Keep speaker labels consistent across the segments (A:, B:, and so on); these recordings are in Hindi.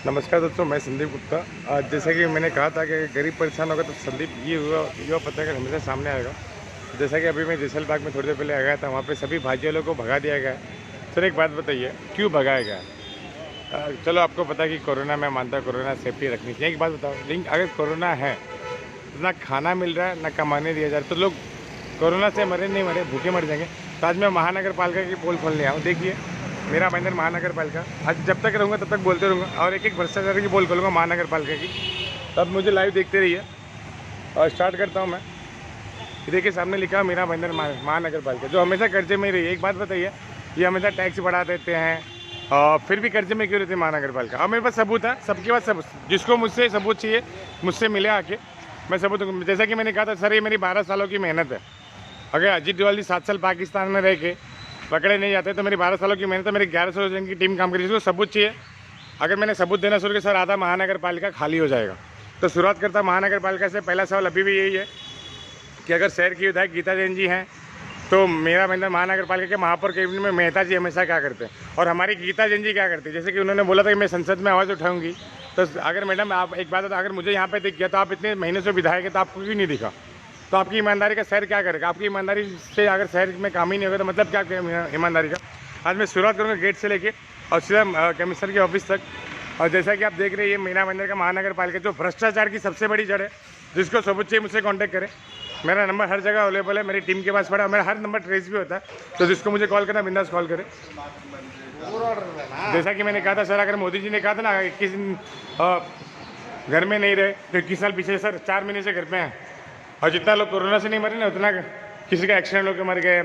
A: नमस्कार दोस्तों, मैं संदीप गुप्ता। आज जैसा कि मैंने कहा था कि गरीब परेशान होगा तो संदीप ये युवा पत्रकार हमेशा सामने आएगा। जैसा कि अभी मैं जैसल बाग में थोड़ी देर पहले आ गया था, वहाँ पे सभी भाजी वालों को भगा दिया गया है। सर एक बात बताइए, क्यों भगाया गया है? चलो आपको पता है कि कोरोना, मैं मानता हूँ कोरोना सेफ्टी रखनी चाहिए। एक बात बताओ, लेकिन अगर कोरोना है तो ना खाना मिल रहा है ना कमाने दिया जा रहा है, तो लोग कोरोना से मरे नहीं मरे, भूखे मर जाएंगे। तो आज मैं महानगर पालिका की पोल खोलने आऊँ। देखिए, मेरा भाईंदर महानगर पालिका, आज जब तक रहूँगा तब तक बोलते रहूँगा और एक एक भ्रष्टाचार की पोल खोलूँगा महानगर पालिका की। तब मुझे लाइव देखते रहिए और स्टार्ट करता हूँ मैं। देखिए सामने लिखा है मेरा भाईंदर महानगर पालिका, जो हमेशा कर्जे में ही रही है। एक बात बताइए, ये हमेशा टैक्स बढ़ा देते हैं और फिर भी कर्जे में क्यों रहती है महानगर पालिका? और मेरे पास सबूत है, सबके पास सबूत, जिसको मुझसे सबूत चाहिए मुझसे मिले आके, मैं सबूत। जैसा कि मैंने कहा था सर, ये मेरी 12 सालों की मेहनत है। अगर अजीत डोवाल जी 7 साल पाकिस्तान में रह के पकड़े नहीं जाते तो मेरी 12 सालों की मेहनत है। मेरी 1100 जन की टीम काम करी, इसको सबूत चाहिए। अगर मैंने सबूत देना शुरू किया सर, आधा महानगर पालिका खाली हो जाएगा। तो शुरुआत करता महानगर पालिका से। पहला सवाल अभी भी यही है कि अगर शहर की विधायक गीता जैन जी हैं तो मेरा भाईंदर महानगर पालिका के महापौर कैबिनेट में मेहता जी हमेशा क्या करते हैं और हमारी गीता जैन जी क्या करती है? जैसे कि उन्होंने बोला था कि मैं संसद में आवाज़ उठाऊंगी, तो अगर मैडम आप एक बात बता, अगर मुझे यहाँ पे दिख गया तो आप इतने महीने से विधायक है तो आपको क्यों नहीं दिखा? तो आपकी ईमानदारी का शहर क्या करेगा? आपकी ईमानदारी से अगर शहर में काम ही नहीं होगा तो मतलब क्या ईमानदारी का? आज मैं शुरुआत करूँगा गेट से लेके और सीधा कमिश्नर के ऑफिस तक। और जैसा कि आप देख रहे हैं, ये मीना मंदिर का महानगर पालिका जो भ्रष्टाचार की सबसे बड़ी जड़ है। जिसको सबूत चाहिए मुझसे कॉन्टैक्ट करें, मेरा नंबर हर जगह अवेलेबल है, मेरी टीम के पास पड़ा है, मेरा हर नंबर ट्रेस भी होता है। तो जिसको मुझे कॉल करना बिंदास कॉल करें। जैसा कि मैंने कहा था सर, अगर मोदी जी ने कहा था ना इक्कीस दिन घर में नहीं रहे तो 21 साल पीछे सर 4 महीने से घर पे हैं। और जितना लोग कोरोना से नहीं मरे ना, उतना किसी का एक्सीडेंट होकर मर गए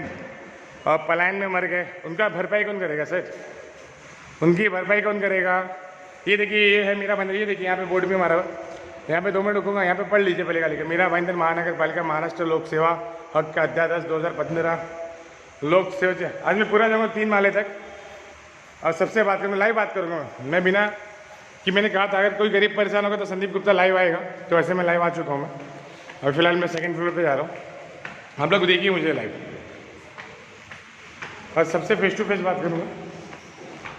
A: और पलायन में मर गए, उनका भरपाई कौन करेगा सर? उनकी भरपाई कौन करेगा? ये देखिए, ये है मेरा भाईंदर। ये देखिए यहाँ पे बोर्ड भी मारा हुआ, यहाँ पे 2 मिनट रुकूंगा, यहाँ पे पढ़ लीजिए पहले का लिखा, मेरा भाईंदर महानगर पालिका महाराष्ट्र लोक सेवा हक का अध्यादेश 2015 लोक सेवा। आज मैं पूरा जाऊँगा 3 माले तक और सबसे बात करूँगा, लाइव बात करूँगा मैं, बिना कि मैंने कहा था अगर कोई गरीब परेशान होगा तो संदीप गुप्ता लाइव आएगा। तो ऐसे मैं लाइव आ चुका हूँ मैं, और फिलहाल मैं 2nd फ्लोर पे जा रहा हूँ। आप लोग देखिए मुझे लाइव, और सबसे फेस टू फेस बात करूँगा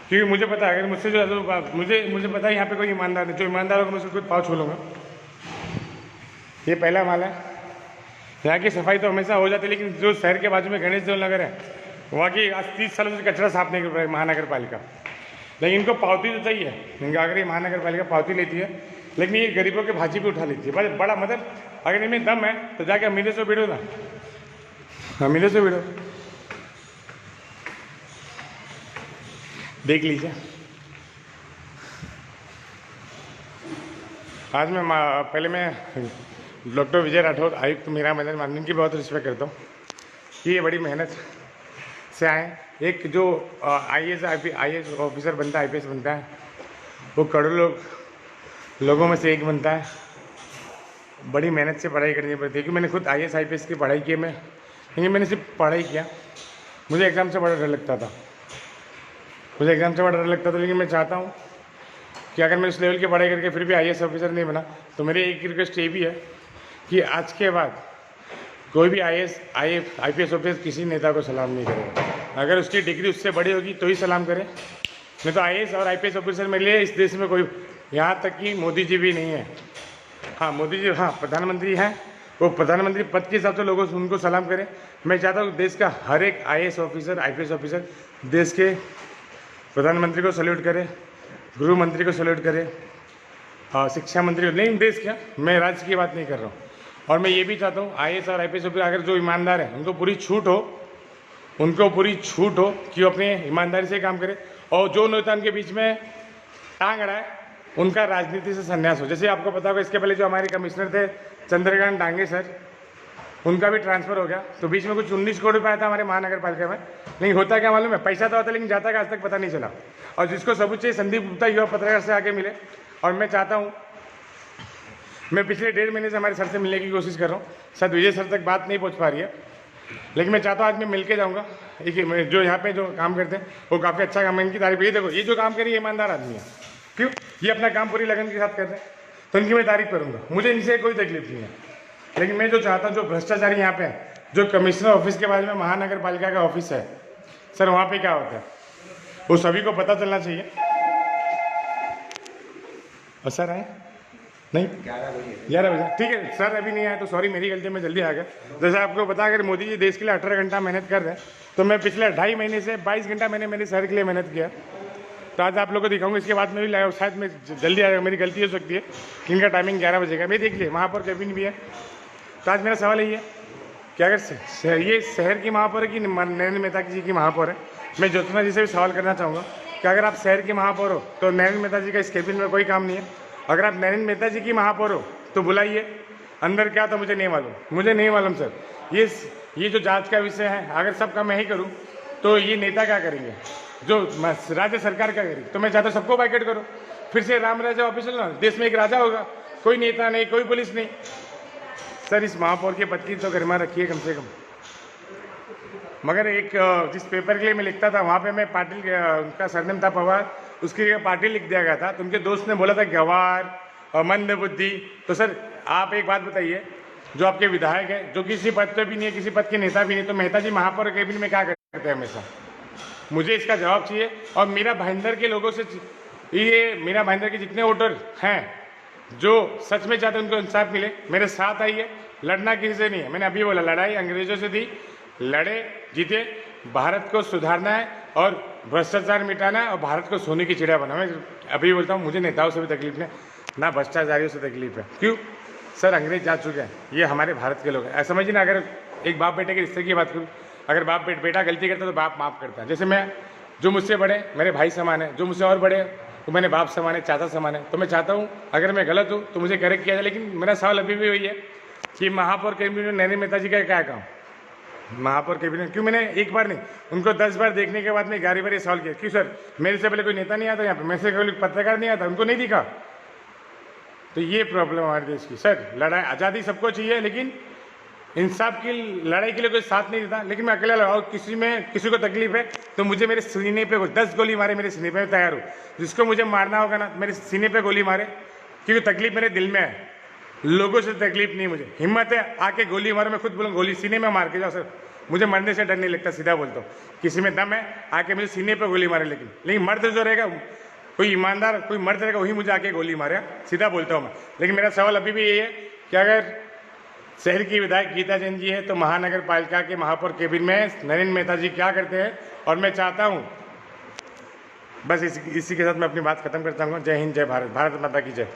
A: क्योंकि मुझे पता है अगर मुझसे जो मुझे पता है यहाँ पे कोई ईमानदार नहीं, जो ईमानदार होगा मैं उसको खुद पाँव छू लूँगा। ये पहला माल है। यहाँ की सफाई तो हमेशा हो जाती है, लेकिन जो शहर के बाजू में गणेश देव नगर है, वहाँ की आज 30 सालों से कचरा साफ नहीं कर रहा है महानगर पालिका। लेकिन इनको पावती तो चाहिए, इनका अगर ये महानगर पालिका पावती लेती है, लेकिन ये गरीबों के भाजी भी उठा लेती है। बड़ा मतलब अगर इनमें दम है तो जाके अमीरों से भिड़ो ना, अमीरों से भिड़ो, देख लीजिए। आज मैं पहले मैं डॉक्टर विजय राठौर आयुक्त मीरा मंदिर माननीय की बहुत रिस्पेक्ट करता हूँ कि ये बड़ी मेहनत से आए। एक जो IAS ऑफिसर बनता है, IPS बनता है, वो करोड़ों लोगों में से एक बनता है। बड़ी मेहनत से पढ़ाई करनी पड़ती है, क्योंकि मैंने खुद IAS IPS की पढ़ाई की मैं, लेकिन मैंने सिर्फ पढ़ाई किया। मुझे एग्ज़ाम से बड़ा डर लगता था, लेकिन मैं चाहता हूँ कि अगर मैं इस लेवल की पढ़ाई करके फिर भी IAS ऑफिसर नहीं बना तो मेरी एक रिक्वेस्ट ये भी है कि आज के बाद कोई भी IPS ऑफिसर किसी नेता को सलाम नहीं करेगा। अगर उसकी डिग्री उससे बड़ी होगी तो ही सलाम करें, नहीं तो IAS और IPS ऑफिसर मेरे लिए इस देश में कोई, यहाँ तक कि मोदी जी भी नहीं है। हाँ मोदी जी, हाँ प्रधानमंत्री हैं, वो प्रधानमंत्री पद के हिसाब से लोगों से उनको सलाम करें। मैं चाहता हूँ देश का हर एक IAS ऑफिसर IPS ऑफिसर देश के प्रधानमंत्री को सल्यूट करे, गृह मंत्री को सल्यूट करे, शिक्षा मंत्री को नहीं, देश क्या, मैं राज्य की बात नहीं कर रहा हूँ। और मैं ये भी चाहता हूँ IAS और IPS ऑफिसर अगर जो ईमानदार है उनको पूरी छूट हो कि वो अपने ईमानदारी से काम करे, और जो नेता उनके बीच में टांग अड़ा है उनका राजनीति से संन्यास हो। जैसे आपको पता होगा इसके पहले जो हमारे कमिश्नर थे चंद्रकांत डांगे सर, उनका भी ट्रांसफ़र हो गया। तो बीच में कुछ 19 करोड़ रुपये आया था हमारे महानगर पालिका में, लेकिन होता क्या मालूम है, पैसा तो आता लेकिन जाता का आज तक पता नहीं चला। और जिसको सबूत चाहिए संदीप गुप्ता युवा पत्रकार से आके मिले। और मैं चाहता हूँ, मैं पिछले 1.5 महीने से हमारे सर से मिलने की कोशिश कर रहा हूँ, शायद विजय सर तक बात नहीं पहुँच पा रही है, लेकिन मैं चाहता हूँ आज मैं मिल के जाऊँगा। एक जो यहाँ पे जो काम करते हैं वो काफ़ी अच्छा काम है, इनकी तारीफ। ये देखो, ये जो काम करिए ईमानदार आदमी है, क्यों, ये अपना काम पूरी लगन के साथ कर रहे हैं, तो इनकी मैं तारीफ करूँगा। मुझे इनसे कोई तकलीफ नहीं है, लेकिन मैं जो चाहता हूँ, जो भ्रष्टाचारी यहाँ पे है, जो कमिश्नर ऑफिस के बाजू में महानगर पालिका का ऑफिस है सर, वहाँ पे क्या होता है वो सभी को पता चलना चाहिए। और सर आए नहीं 11 बजे ठीक है सर, अभी नहीं आया तो सॉरी मेरी गलती, मैं जल्दी आ गया। जैसे आपको बता, अगर मोदी जी देश के लिए 18 घंटा मेहनत कर रहे हैं तो मैं पिछले 2.5 महीने से 22 घंटा मैंने मेरे शहर के लिए मेहनत किया। तो आज आप लोगों को दिखाऊंगा, इसके बाद में भी लाया शायद मैं जल्दी आएगा, मेरी गलती हो सकती है कि इनका टाइमिंग 11 बजे का। मैं देख लिए महापौर कैबिन भी है। तो आज मेरा सवाल यही है कि अगर ये शहर की महापौर है कि नरेंद्र मेहता जी की महापौर है, मैं ज्योत्सना जी से भी सवाल करना चाहूँगा कि अगर आप शहर के महापौर हो तो नरेंद्र मेहता जी का इस कैबिन में कोई काम नहीं है। अगर आप नरेंद्र मेहता जी की महापौर हो तो बुलाइए, अंदर क्या तो मुझे नहीं मालूम सर। ये जो जांच का विषय है, अगर सब काम मैं ही करूँ तो ये नेता क्या करेंगे, जो राज्य सरकार क्या करेगी। तो मैं चाहता हूँ सबको बाइकआउट करो, फिर से राम राजा वापिस लो, देश में एक राजा होगा, कोई नेता नहीं, कोई पुलिस नहीं। सर इस महापौर के पद की तो गरिमा रखिए कम से कम। मगर एक जिस पेपर के लिए मैं लिखता था वहाँ पे मैं पाटिल, उनका सरनेम था पवार, उसकी जगह पाटिल लिख दिया गया था। तो उनके दोस्त ने बोला था गवार और मंद बुद्धि। तो सर आप एक बात बताइए, जो आपके विधायक है, जो किसी पद पे भी नहीं है, किसी पद के नेता भी नहीं, तो मेहता जी महापौर कैबिन में क्या करते हैं हमेशा? मुझे इसका जवाब चाहिए। और मीरा भाईंदर के लोगों से, ये मीरा भाईंदर के जितने वोटर हैं जो सच में चाहते हैं उनको इंसाफ मिले, मेरे साथ आइए। लड़ना किसी से नहीं है, मैंने अभी बोला लड़ाई अंग्रेजों से थी, लड़े जीते। भारत को सुधारना है और भ्रष्टाचार मिटाना है और भारत को सोने की चिड़िया बनाना। मैं अभी बोलता हूँ, मुझे नेताओं से भी तकलीफ नहीं, ना भ्रष्टाचारियों से तकलीफ है। क्यों सर? अंग्रेज जा चुके हैं, ये हमारे भारत के लोग हैं। ऐसा समझिए ना, अगर एक बाप बेटे के रिश्ते की बात करूँ, अगर बाप बेटा गलती करता है तो बाप माफ़ करता है। जैसे मैं, जो मुझसे बड़े मेरे भाई समान है, जो मुझसे और बड़े तो मैंने बाप समान है, चाचा समान है। तो मैं चाहता हूँ अगर मैं गलत हूँ तो मुझे करेक्ट किया जाए। लेकिन मेरा सवाल अभी भी वही है कि महापौर कैबिनेट में नरेंद्र मेहता जी का क्या काम? महापौर कैबिनेट क्यों? मैंने एक बार नहीं, उनको 10 बार देखने के बाद में 11 बार ये सवाल किया, क्यों सर मेरे से पहले कोई नेता नहीं आता यहाँ पे, मेरे से कोई पत्रकार नहीं आता, उनको नहीं दिखा? तो ये प्रॉब्लम हमारे देश की। सर लड़ाई आज़ादी सबको चाहिए, लेकिन इंसाफ की लड़ाई के लिए कोई साथ नहीं देता। लेकिन मैं अकेला लड़ाऊँ, किसी को तकलीफ है तो मुझे मेरे सीने पे 10 गोली मारे, मेरे सीने पे तैयार हूँ। जिसको मुझे मारना होगा ना, मेरे सीने पे गोली मारे, क्योंकि तकलीफ मेरे दिल में है, लोगों से तकलीफ नहीं। मुझे हिम्मत है आके गोली मारो, मैं खुद बोलूँ गोली सीने में मार के जाओ सर, मुझे मरने से डर नहीं लगता, सीधा बोलता हूँ। किसी में दम है आके मुझे सीने पे गोली मारे, लेकिन मर्द जो रहेगा, कोई ईमानदार कोई मर्द रहेगा, वही मुझे आके गोली मारे, सीधा बोलता हूँ मैं। लेकिन मेरा सवाल अभी भी यही है कि अगर शहर की विधायक गीता जैन जी है तो महानगर पालिका के महापौर कैबिन में नरेंद्र मेहता जी क्या करते हैं? और मैं चाहता हूँ बस इसी के साथ मैं अपनी बात खत्म करता हूँ। जय हिंद, जय भारत, भारत माता की जय।